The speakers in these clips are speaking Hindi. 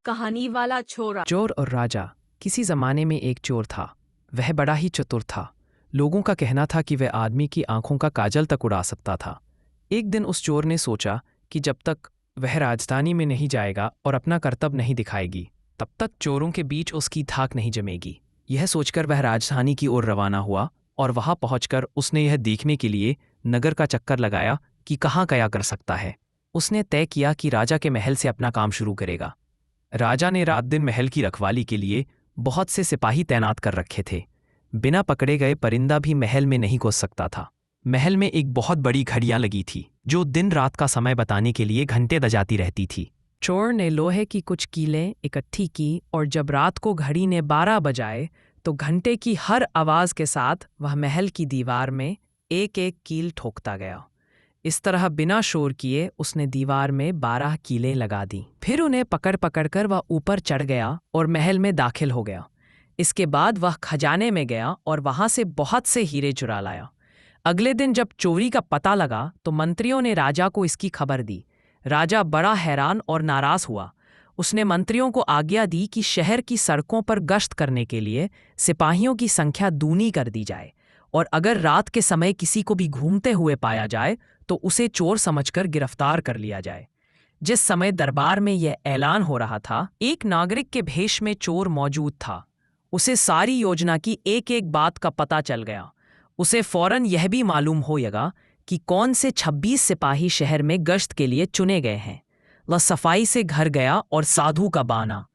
कहानी वाला छोरा। चोर और राजा। किसी जमाने में एक चोर था। वह बड़ा ही चतुर था। लोगों का कहना था कि वह आदमी की आंखों का काजल तक उड़ा सकता था। एक दिन उस चोर ने सोचा कि जब तक वह राजधानी में नहीं जाएगा और अपना कर्तव्य नहीं दिखाएगी, तब तक चोरों के बीच उसकी धाक नहीं जमेगी। यह सोचकर वह राजधानी की ओर रवाना हुआ और वहां पहुंचकर उसने यह देखने के लिए नगर का चक्कर लगाया कि कहाँ क्या कर सकता है। उसने तय किया कि राजा के महल से अपना काम शुरू करेगा। राजा ने रात दिन महल की रखवाली के लिए बहुत से सिपाही तैनात कर रखे थे। बिना पकड़े गए परिंदा भी महल में नहीं घुस सकता था। महल में एक बहुत बड़ी घड़ियां लगी थी जो दिन रात का समय बताने के लिए घंटे बजाती रहती थी। चोर ने लोहे की कुछ कीलें इकट्ठी की और जब रात को घड़ी ने 12 बजाए तो घंटे की हर आवाज के साथ वह महल की दीवार में एक एक कील ठोकता गया। इस तरह बिना शोर किए उसने दीवार में 12 कीलें लगा दी। फिर उन्हें पकड़ पकड़ कर वह ऊपर चढ़ गया और महल में दाखिल हो गया। इसके बाद वह खजाने में गया और वहां से बहुत से हीरे चुरा लाया। अगले दिन जब चोरी का पता लगा तो मंत्रियों ने राजा को इसकी खबर दी। राजा बड़ा हैरान और नाराज हुआ। उसने मंत्रियों को आज्ञा दी कि शहर की सड़कों पर गश्त करने के लिए सिपाहियों की संख्या दूनी कर दी जाए और अगर रात के समय किसी को भी घूमते हुए पाया जाए तो उसे चोर समझकर गिरफ्तार कर लिया जाए। जिस समय दरबार में यह ऐलान हो रहा था, एक नागरिक के भेष में चोर मौजूद था। उसे सारी योजना की एक एक बात का पता चल गया। उसे फौरन यह भी मालूम हो गया कि कौन से 26 सिपाही शहर में गश्त के लिए चुने गए हैं। वह सफाई से घर गया और साधु का बाना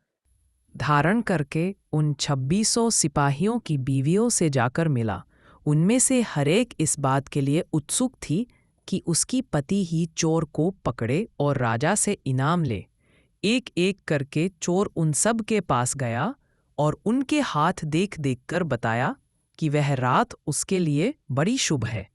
धारण करके उन 2600 सिपाहियों की बीवियों से जाकर मिला। उनमें से हरेक इस बात के लिए उत्सुक थी कि उसकी पति ही चोर को पकड़े और राजा से इनाम ले। एक एक करके चोर उन सब के पास गया और उनके हाथ देख देख कर बताया कि वह रात उसके लिए बड़ी शुभ है।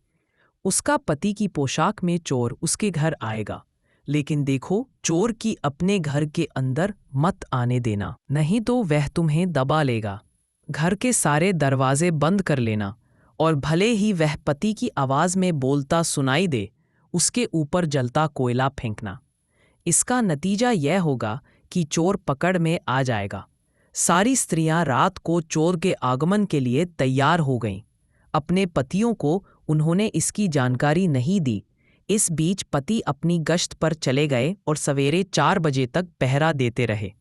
उसका पति की पोशाक में चोर उसके घर आएगा, लेकिन देखो चोर की अपने घर के अंदर मत आने देना, नहीं तो वह तुम्हें दबा लेगा। घर के सारे दरवाजे बंद कर लेना और भले ही वह पति की आवाज में बोलता सुनाई दे, उसके ऊपर जलता कोयला फेंकना। इसका नतीजा यह होगा कि चोर पकड़ में आ जाएगा। सारी स्त्रियां रात को चोर के आगमन के लिए तैयार हो गईं। अपने पतियों को उन्होंने इसकी जानकारी नहीं दी। इस बीच पति अपनी गश्त पर चले गए और सवेरे 4 बजे तक पहरा देते रहे।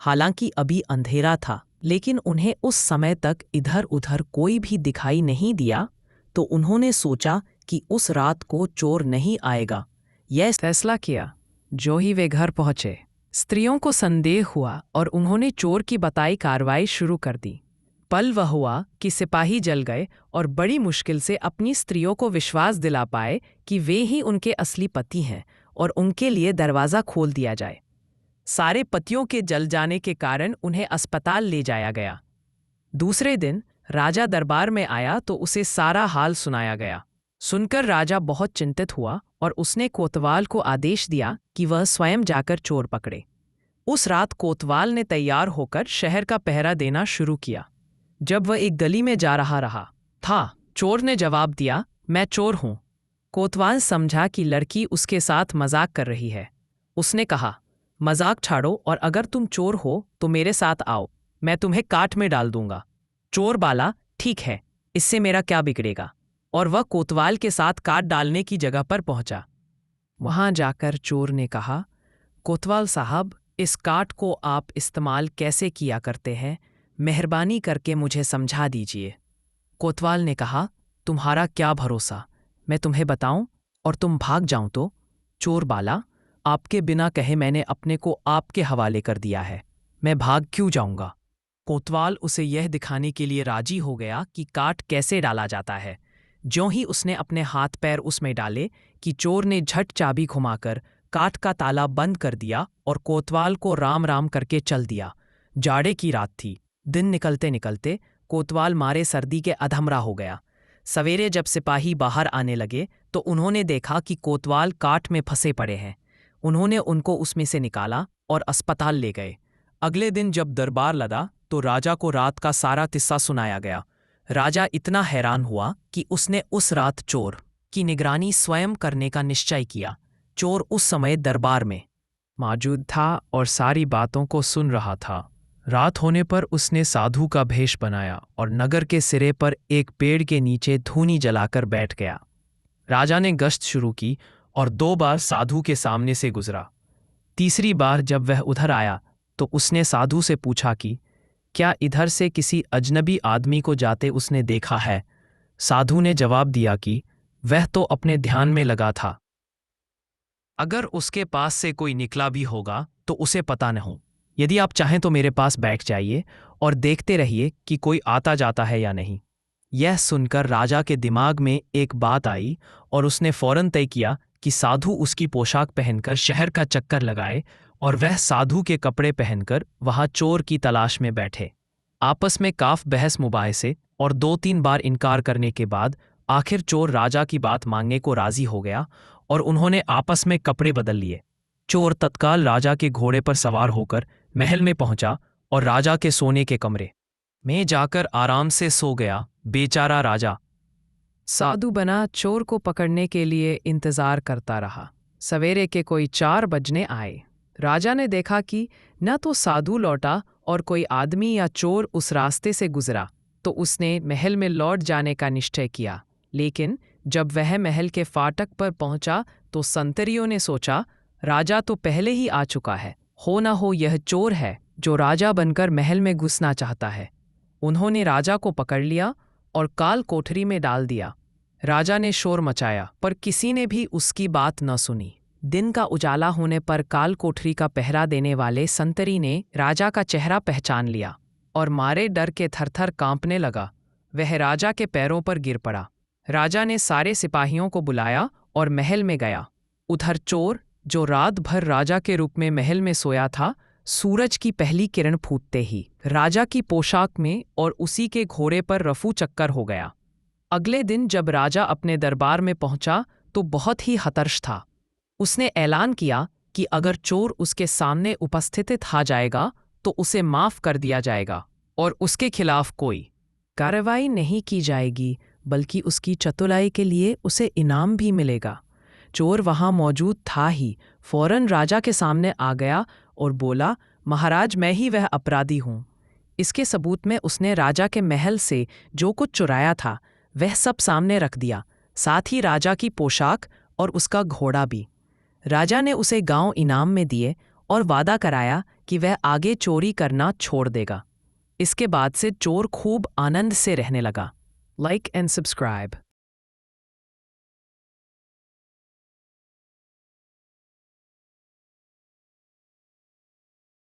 हालांकि अभी अंधेरा था, लेकिन उन्हें उस समय तक इधर उधर कोई भी दिखाई नहीं दिया, तो उन्होंने सोचा कि उस रात को चोर नहीं आएगा। यह फैसला किया। जो ही वे घर पहुंचे, स्त्रियों को संदेह हुआ और उन्होंने चोर की बताई कार्रवाई शुरू कर दी। पल वह हुआ कि सिपाही जल गए और बड़ी मुश्किल से अपनी स्त्रियों को विश्वास दिला पाए कि वे ही उनके असली पति हैं और उनके लिए दरवाज़ा खोल दिया जाए। सारे पतियों के जल जाने के कारण उन्हें अस्पताल ले जाया गया। दूसरे दिन राजा दरबार में आया तो उसे सारा हाल सुनाया गया। सुनकर राजा बहुत चिंतित हुआ और उसने कोतवाल को आदेश दिया कि वह स्वयं जाकर चोर पकड़े। उस रात कोतवाल ने तैयार होकर शहर का पहरा देना शुरू किया। जब वह एक गली में जा रहा था, चोर ने जवाब दिया, मैं चोर हूं। कोतवाल समझा कि लड़की उसके साथ मजाक कर रही है। उसने कहा, मजाक छाड़ो और अगर तुम चोर हो तो मेरे साथ आओ, मैं तुम्हें काट में डाल दूंगा। चोर बाला, ठीक है, इससे मेरा क्या बिगड़ेगा। और वह कोतवाल के साथ काट डालने की जगह पर पहुंचा। वहां जाकर चोर ने कहा, कोतवाल साहब, इस काट को आप इस्तेमाल कैसे किया करते हैं, मेहरबानी करके मुझे समझा दीजिए। कोतवाल ने कहा, तुम्हारा क्या भरोसा, मैं तुम्हें बताऊं और तुम भाग जाऊं तो? चोर बाला, आपके बिना कहे मैंने अपने को आपके हवाले कर दिया है, मैं भाग क्यों जाऊंगा। कोतवाल उसे यह दिखाने के लिए राजी हो गया कि काट कैसे डाला जाता है। ज्यों ही उसने अपने हाथ पैर उसमें डाले कि चोर ने झट चाबी घुमाकर काट का ताला बंद कर दिया और कोतवाल को राम राम करके चल दिया। जाड़े की रात थी। दिन निकलते निकलते कोतवाल मारे सर्दी के अधमरा हो गया। सवेरे जब सिपाही बाहर आने लगे तो उन्होंने देखा कि कोतवाल काट में फंसे पड़े हैं। उन्होंने उनको उसमें से निकाला और अस्पताल ले गए। अगले दिन जब दरबार लगा तो राजा को रात का सारा किस्सा सुनाया गया। राजा इतना हैरान हुआ कि उसने उस रात चोर की निगरानी स्वयं करने का निश्चय किया। चोर उस समय दरबार में मौजूद था और सारी बातों को सुन रहा था। रात होने पर उसने साधु का भेष बनाया और नगर के सिरे पर एक पेड़ के नीचे धूनी जलाकर बैठ गया। राजा ने गश्त शुरू की और 2 बार साधु के सामने से गुजरा। तीसरी बार जब वह उधर आया तो उसने साधु से पूछा कि क्या इधर से किसी अजनबी आदमी को जाते उसने देखा है। साधु ने जवाब दिया कि वह तो अपने ध्यान में लगा था। अगर उसके पास से कोई निकला भी होगा तो उसे पता न हो। यदि आप चाहें तो मेरे पास बैठ जाइए और देखते रहिए कि कोई आता जाता है या नहीं। यह सुनकर राजा के दिमाग में एक बात आई और उसने फौरन तय किया कि साधु उसकी पोशाक पहनकर शहर का चक्कर लगाए और वह साधु के कपड़े पहनकर वहां चोर की तलाश में बैठे। आपस में काफ बहस मुबाहिसे और 2-3 बार इनकार करने के बाद आखिर चोर राजा की बात मानने को राजी हो गया और उन्होंने आपस में कपड़े बदल लिए। चोर तत्काल राजा के घोड़े पर सवार होकर महल में पहुंचा और राजा के सोने के कमरे में जाकर आराम से सो गया। बेचारा राजा साधु बना चोर को पकड़ने के लिए इंतजार करता रहा। सवेरे के कोई 4 बजने आए। राजा ने देखा कि न तो साधु लौटा और कोई आदमी या चोर उस रास्ते से गुजरा, तो उसने महल में लौट जाने का निश्चय किया। लेकिन जब वह महल के फाटक पर पहुंचा तो संतरियों ने सोचा, राजा तो पहले ही आ चुका है, हो न हो यह चोर है जो राजा बनकर महल में घुसना चाहता है। उन्होंने राजा को पकड़ लिया और काल कोठरी में डाल दिया। राजा ने शोर मचाया पर किसी ने भी उसकी बात न सुनी। दिन का उजाला होने पर काल कोठरी का पहरा देने वाले संतरी ने राजा का चेहरा पहचान लिया और मारे डर के थरथर कांपने लगा। वह राजा के पैरों पर गिर पड़ा। राजा ने सारे सिपाहियों को बुलाया और महल में गया। उधर चोर, जो रात भर राजा के रूप में महल में सोया था, सूरज की पहली किरण फूटते ही राजा की पोशाक में और उसी के घोड़े पर रफू चक्कर हो गया। अगले दिन जब राजा अपने दरबार में पहुंचा तो बहुत ही हतर्ष था। उसने ऐलान किया कि अगर चोर उसके सामने उपस्थित आ जाएगा तो उसे माफ कर दिया जाएगा और उसके खिलाफ कोई कार्रवाई नहीं की जाएगी, बल्कि उसकी चतुराई के लिए उसे इनाम भी मिलेगा। चोर वहां मौजूद था ही फौरन राजा के सामने आ गया और बोला, महाराज, मैं ही वह अपराधी हूं। इसके सबूत में उसने राजा के महल से जो कुछ चुराया था वह सब सामने रख दिया, साथ ही राजा की पोशाक और उसका घोड़ा भी। राजा ने उसे गांव इनाम में दिए और वादा कराया कि वह आगे चोरी करना छोड़ देगा। इसके बाद से चोर खूब आनंद से रहने लगा। Like and subscribe.